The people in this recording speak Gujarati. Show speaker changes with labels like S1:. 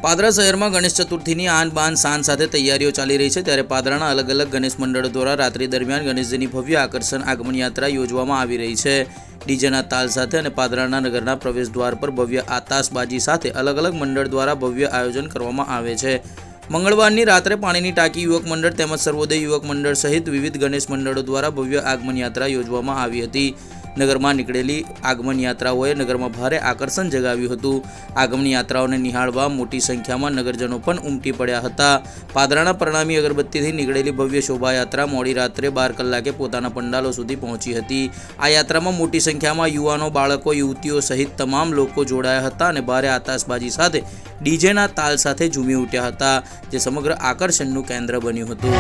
S1: પાદરા શહેરમાં ગણેશ ચતુર્થીની આન બાન શાન સાથે તૈયારીઓ ચાલી રહી છે। ત્યારે પાદરાના અલગ અલગ ગણેશ મંડળો દ્વારા રાત્રિ દરમિયાન ગણેશજીની ભવ્ય આકર્ષણ આગમન યાત્રા યોજવામાં આવી રહી છે। ડીજેના તાલ સાથે અને પાદરાના નગરના પ્રવેશ દ્વાર પર ભવ્ય આતાશબાજી સાથે અલગ અલગ મંડળ દ્વારા ભવ્ય આયોજન કરવામાં આવે છે। મંગળવારની રાત્રે પાણીની ટાંકી યુવક મંડળ તેમજ સર્વોદય યુવક મંડળ સહિત વિવિધ ગણેશ મંડળો દ્વારા ભવ્ય આગમન યાત્રા યોજવામાં આવી હતી। નગરમાં નીકળેલી આગમન યાત્રાઓએ નગરમાં ભારે આકર્ષણ જગાવ્યું હતું। આગમન યાત્રાઓને નિહાળવા મોટી સંખ્યામાં નગરજનો પણ ઉમટી પડ્યા હતા। પાદરાના પ્રણામી અગરબત્તીથી નીકળેલી ભવ્ય શોભાયાત્રા મોડી રાત્રે 12 કલાકે પોતાના પંડાલો સુધી પહોંચી હતી। આ યાત્રામાં મોટી સંખ્યામાં યુવાનો, બાળકો, યુવતીઓ સહિત તમામ લોકો જોડાયા હતા અને ભારે આતાશબાજી સાથે ડીજેના તાલ સાથે ઝૂમી ઉઠ્યા હતા, જે સમગ્ર આકર્ષણનું કેન્દ્ર બન્યું હતું।